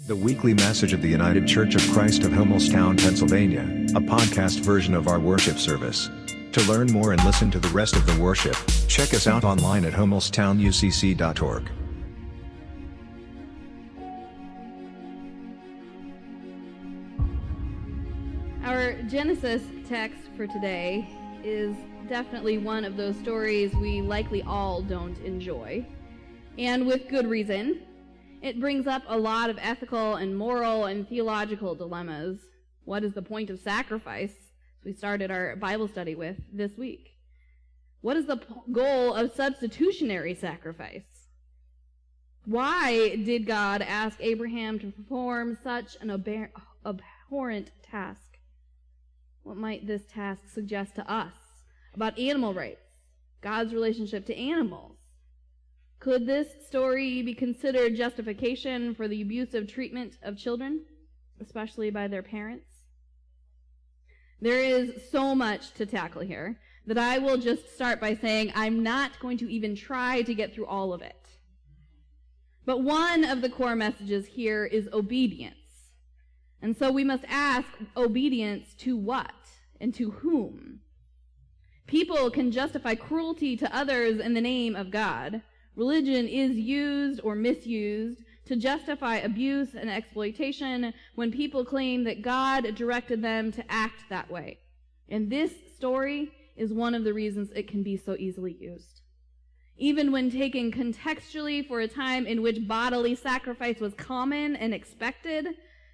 The weekly message of the United Church of Christ of Homelstown, Pennsylvania, a podcast version of our worship service. To learn more and listen to the rest of the worship, check us out online at homelstownucc.org. Our Genesis text for today is definitely one of those stories we likely all don't enjoy, and with good reason. It brings up a lot of ethical and moral and theological dilemmas. What is the point of sacrifice? We started our Bible study with this week. What is the goal of substitutionary sacrifice? Why did God ask Abraham to perform such an abhorrent task? What might this task suggest to us about animal rights, God's relationship to animals? Could this story be considered justification for the abusive treatment of children, especially by their parents? There is so much to tackle here that I will just start by saying I'm not going to even try to get through all of it. But one of the core messages here is obedience. And so we must ask, obedience to what and to whom? People can justify cruelty to others in the name of God. Religion is used or misused to justify abuse and exploitation when people claim that God directed them to act that way. And this story is one of the reasons it can be so easily used. Even when taken contextually for a time in which bodily sacrifice was common and expected,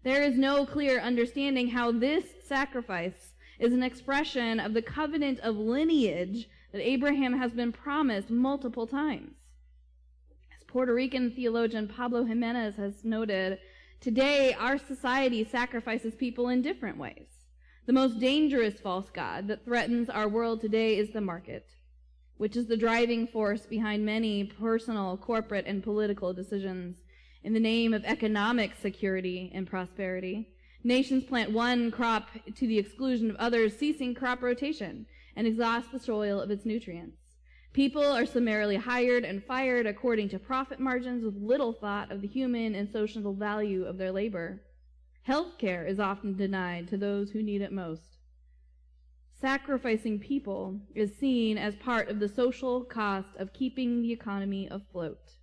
there is no clear understanding how this sacrifice is an expression of the covenant of lineage that Abraham has been promised multiple times. Puerto Rican theologian Pablo Jimenez has noted, today our society sacrifices people in different ways. The most dangerous false god that threatens our world today is the market, which is the driving force behind many personal, corporate, and political decisions in the name of economic security and prosperity. Nations plant one crop to the exclusion of others, ceasing crop rotation, and exhaust the soil of its nutrients. People are summarily hired and fired according to profit margins with little thought of the human and social value of their labor. Health care is often denied to those who need it most. Sacrificing people is seen as part of the social cost of keeping the economy afloat.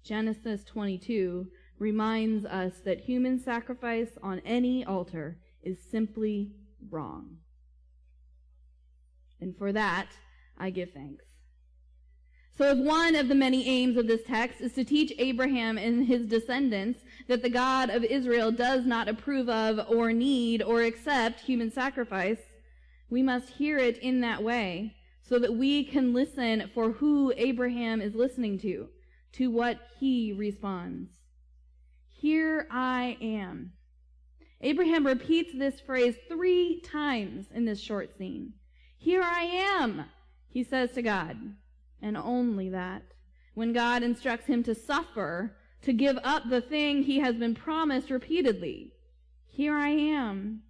Genesis 22 reminds us that human sacrifice on any altar is simply wrong. And for that, I give thanks. So if one of the many aims of this text is to teach Abraham and his descendants that the God of Israel does not approve of or need or accept human sacrifice, we must hear it in that way so that we can listen for who Abraham is listening to what he responds. Here I am. Abraham repeats this phrase 3 times in this short scene. Here I am, he says to God. And only that. When God instructs him to suffer, to give up the thing he has been promised repeatedly. Here I am.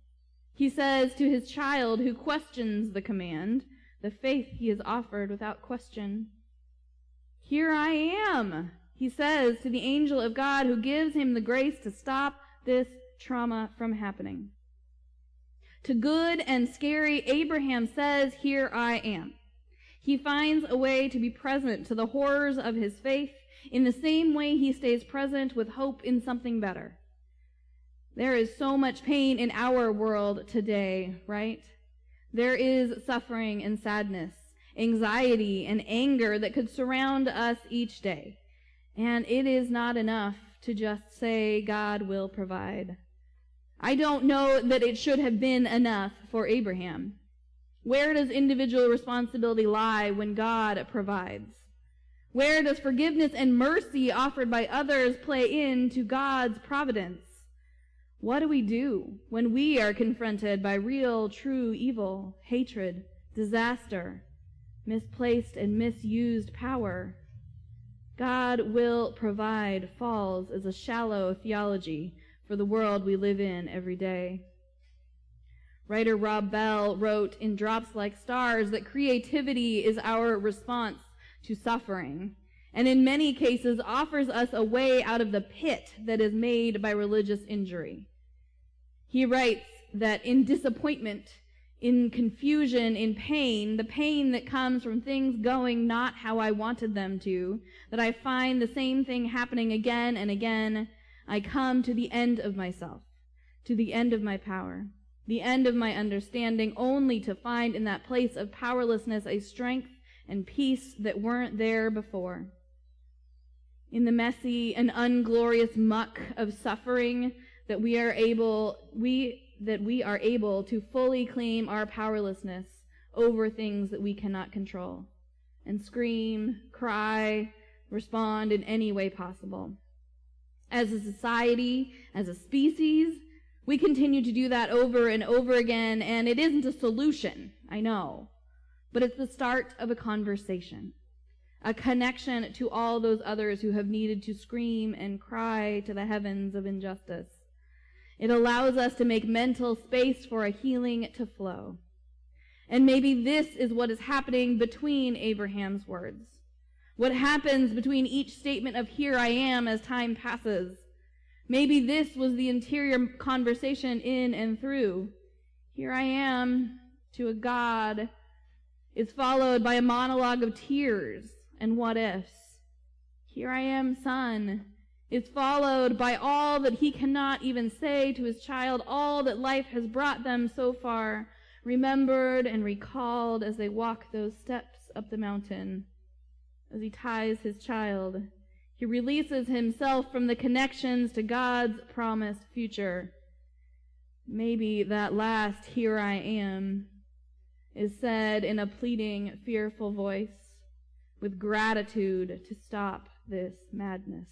He says to his child who questions the command, the faith he has offered without question. Here I am, he says to the angel of God who gives him the grace to stop this trauma from happening. To good and scary, Abraham says, here I am. He finds a way to be present to the horrors of his faith in the same way he stays present with hope in something better. There is so much pain in our world today, right? There is suffering and sadness, anxiety and anger that could surround us each day. And it is not enough to just say God will provide. I don't know that it should have been enough for Abraham. Where does individual responsibility lie when God provides? Where does forgiveness and mercy offered by others play into God's providence? What do we do when we are confronted by real, true evil, hatred, disaster, misplaced and misused power? God will provide falls as a shallow theology for the world we live in every day. Writer Rob Bell wrote in Drops Like Stars that creativity is our response to suffering, and in many cases offers us a way out of the pit that is made by religious injury. He writes that in disappointment, in confusion, in pain, the pain that comes from things going not how I wanted them to, that I find the same thing happening again and again, I come to the end of myself, to the end of my power, the end of my understanding, only to find in that place of powerlessness a strength and peace that weren't there before. In the messy and unglorious muck of suffering that we are able to fully claim our powerlessness over things that we cannot control, and scream, cry, respond in any way possible. As a society, as a species, we continue to do that over and over again, and it isn't a solution, I know, but it's the start of a conversation, a connection to all those others who have needed to scream and cry to the heavens of injustice. It allows us to make mental space for a healing to flow. And maybe this is what is happening between Abraham's words. What happens between each statement of "here I am" as time passes. Maybe this was the interior conversation in and through. "Here I am" to a God is followed by a monologue of tears and what ifs. "Here I am, son" is followed by all that he cannot even say to his child, all that life has brought them so far, remembered and recalled as they walk those steps up the mountain. As he ties his child, he releases himself from the connections to God's promised future. Maybe that last "here I am" is said in a pleading, fearful voice, with gratitude to stop this madness.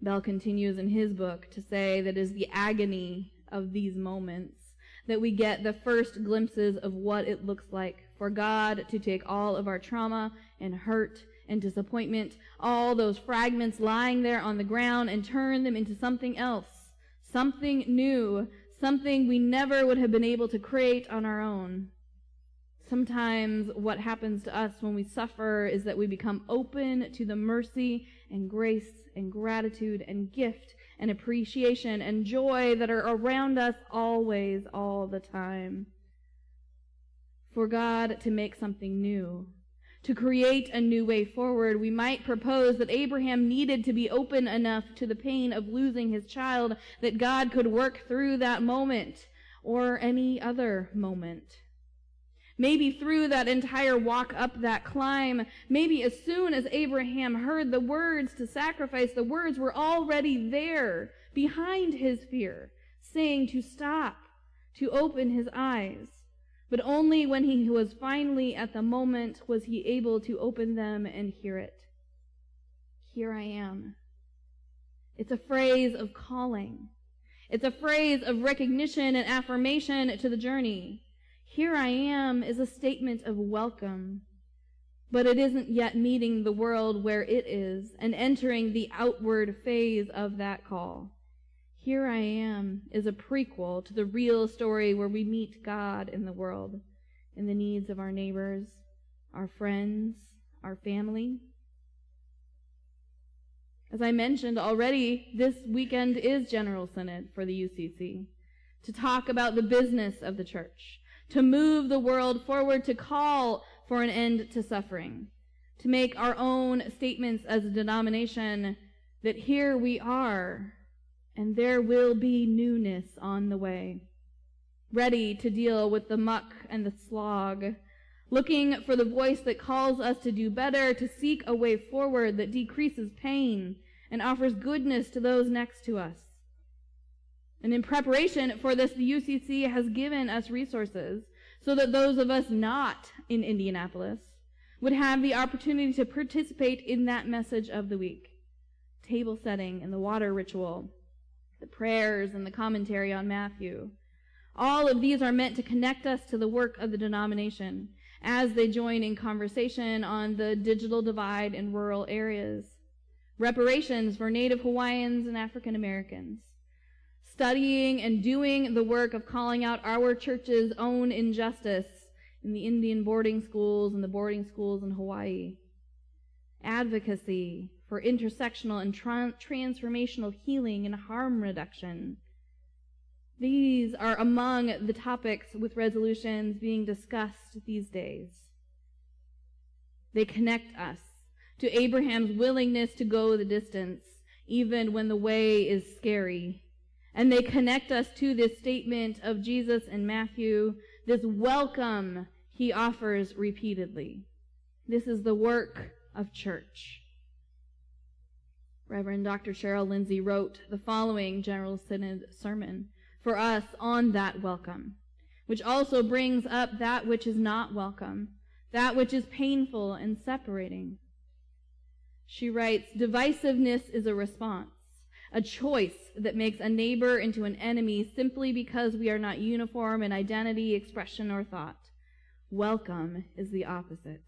Bell continues in his book to say that it is the agony of these moments that we get the first glimpses of what it looks like for God to take all of our trauma and hurt and disappointment, all those fragments lying there on the ground, and turn them into something else, something new, something we never would have been able to create on our own. Sometimes what happens to us when we suffer is that we become open to the mercy and grace and gratitude and gift and appreciation and joy that are around us always, all the time. For God to make something new, to create a new way forward, we might propose that Abraham needed to be open enough to the pain of losing his child that God could work through that moment or any other moment. Maybe through that entire walk up that climb, maybe as soon as Abraham heard the words to sacrifice, the words were already there behind his fear, saying to stop, to open his eyes. But only when he was finally at the moment was he able to open them and hear it. Here I am. It's a phrase of calling. It's a phrase of recognition and affirmation to the journey. Here I am is a statement of welcome, but it isn't yet meeting the world where it is and entering the outward phase of that call. Here I am is a prequel to the real story where we meet God in the world, in the needs of our neighbors, our friends, our family. As I mentioned already, this weekend is General Synod for the UCC, to talk about the business of the church, to move the world forward, to call for an end to suffering, to make our own statements as a denomination that here we are, and there will be newness on the way, ready to deal with the muck and the slog, looking for the voice that calls us to do better, to seek a way forward that decreases pain and offers goodness to those next to us. And in preparation for this, the UCC has given us resources so that those of us not in Indianapolis would have the opportunity to participate in that message of the week. Table setting and the water ritual, the prayers and the commentary on Matthew. All of these are meant to connect us to the work of the denomination as they join in conversation on the digital divide in rural areas, reparations for Native Hawaiians and African Americans, studying and doing the work of calling out our church's own injustice in the Indian boarding schools and the boarding schools in Hawaii. Advocacy for intersectional and transformational healing and harm reduction. These are among the topics with resolutions being discussed these days. They connect us to Abraham's willingness to go the distance, even when the way is scary. And they connect us to this statement of Jesus in Matthew, this welcome he offers repeatedly. This is the work of church. Reverend Dr. Cheryl Lindsay wrote the following General Synod sermon for us on that welcome, which also brings up that which is not welcome, that which is painful and separating. She writes, "Divisiveness is a response, a choice that makes a neighbor into an enemy simply because we are not uniform in identity, expression, or thought. Welcome is the opposite."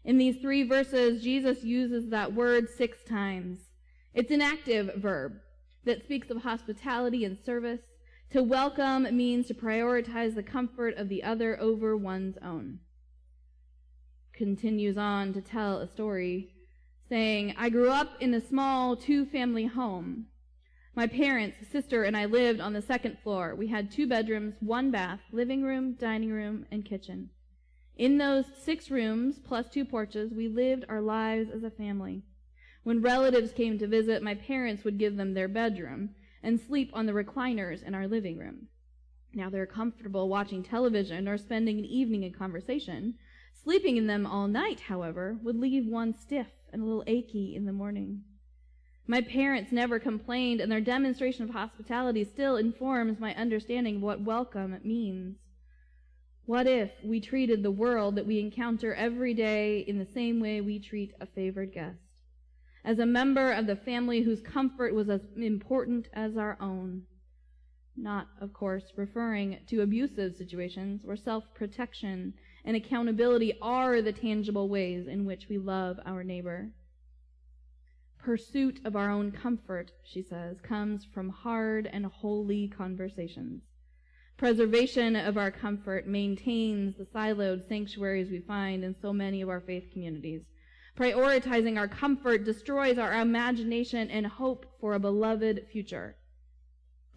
In these 3 verses, Jesus uses that word 6 times. It's an active verb that speaks of hospitality and service. To welcome means to prioritize the comfort of the other over one's own. Continues on to tell a story, saying, "I grew up in a small 2-family home. My parents, sister, and I lived on the 2nd floor. We had 2 bedrooms, 1 bath, living room, dining room, and kitchen. In those 6 rooms, plus 2 porches, we lived our lives as a family. When relatives came to visit, my parents would give them their bedroom and sleep on the recliners in our living room. Now they're comfortable watching television or spending an evening in conversation. Sleeping in them all night, however, would leave one stiff and a little achy in the morning. My parents never complained, and their demonstration of hospitality still informs my understanding of what welcome means. What if we treated the world that we encounter every day in the same way we treat a favored guest? As a member of the family whose comfort was as important as our own. Not, of course, referring to abusive situations where self-protection and accountability are the tangible ways in which we love our neighbor. Pursuit of our own comfort, she says, comes from hard and holy conversations. Preservation of our comfort maintains the siloed sanctuaries we find in so many of our faith communities. Prioritizing our comfort destroys our imagination and hope for a beloved future.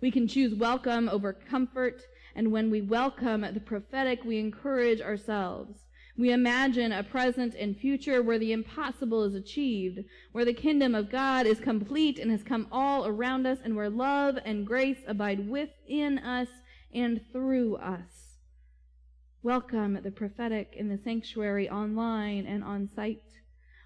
We can choose welcome over comfort, and when we welcome the prophetic, we encourage ourselves. We imagine a present and future where the impossible is achieved, where the kingdom of God is complete and has come all around us, and where love and grace abide within us and through us. Welcome the prophetic in the sanctuary, online and on site.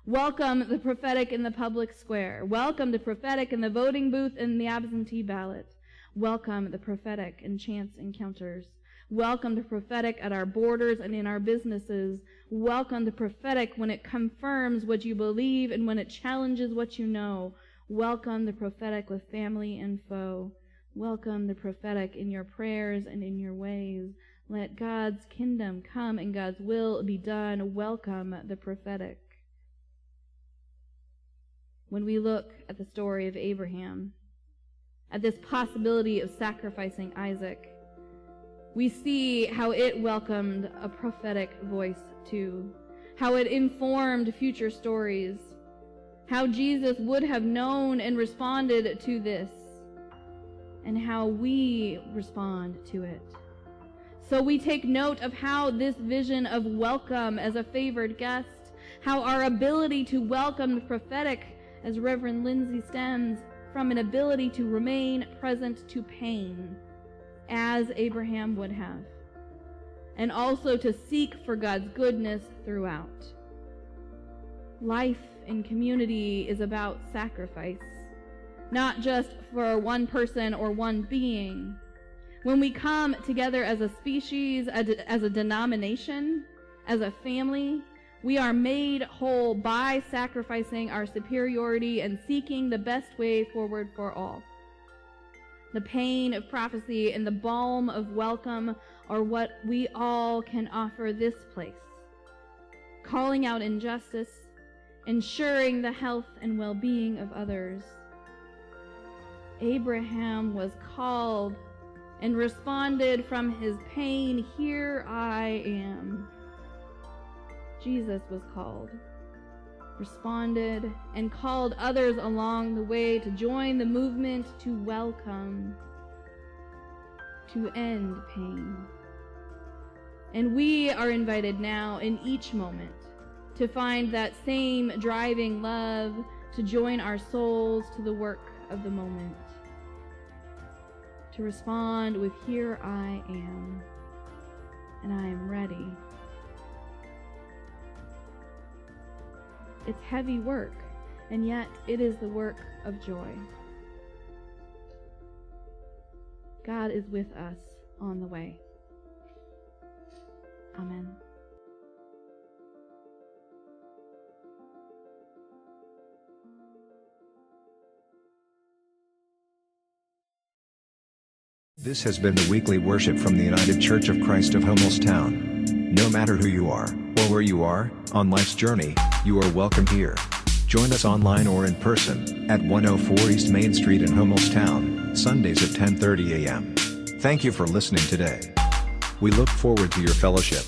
Welcome the prophetic in the public square. Welcome the prophetic in the voting booth and the absentee ballot. Welcome the prophetic in chance encounters. Welcome the prophetic at our borders and in our businesses. Welcome the prophetic when it confirms what you believe and when it challenges what you know. Welcome the prophetic with family and foe. Welcome the prophetic in your prayers and in your ways. Let God's kingdom come and God's will be done. Welcome the prophetic. When we look at the story of Abraham, at this possibility of sacrificing Isaac, we see how it welcomed a prophetic voice too, how it informed future stories, how Jesus would have known and responded to this, and how we respond to it. So we take note of how this vision of welcome as a favored guest, how our ability to welcome the prophetic, as Reverend Lindsay stems from an ability to remain present to pain, as Abraham would have, and also to seek for God's goodness throughout. Life in community is about sacrifice, not just for one person or one being. When we come together as a species, as a denomination, as a family, we are made whole by sacrificing our superiority and seeking the best way forward for all. The pain of prophecy and the balm of welcome are what we all can offer this place. Calling out injustice, ensuring the health and well-being of others. Abraham was called and responded from his pain, "Here I am." Jesus was called, responded, and called others along the way to join the movement to welcome, to end pain. And we are invited now in each moment to find that same driving love to join our souls to the work of the moment, to respond with, "Here I am, and I am ready." It's heavy work, and yet it is the work of joy. God is with us on the way. Amen. This has been the weekly worship from the United Church of Christ of Hummelstown. No matter who you are, or where you are, on life's journey, you are welcome here. Join us online or in person, at 104 East Main Street in Hummelstown, Sundays at 10:30 a.m. Thank you for listening today. We look forward to your fellowship.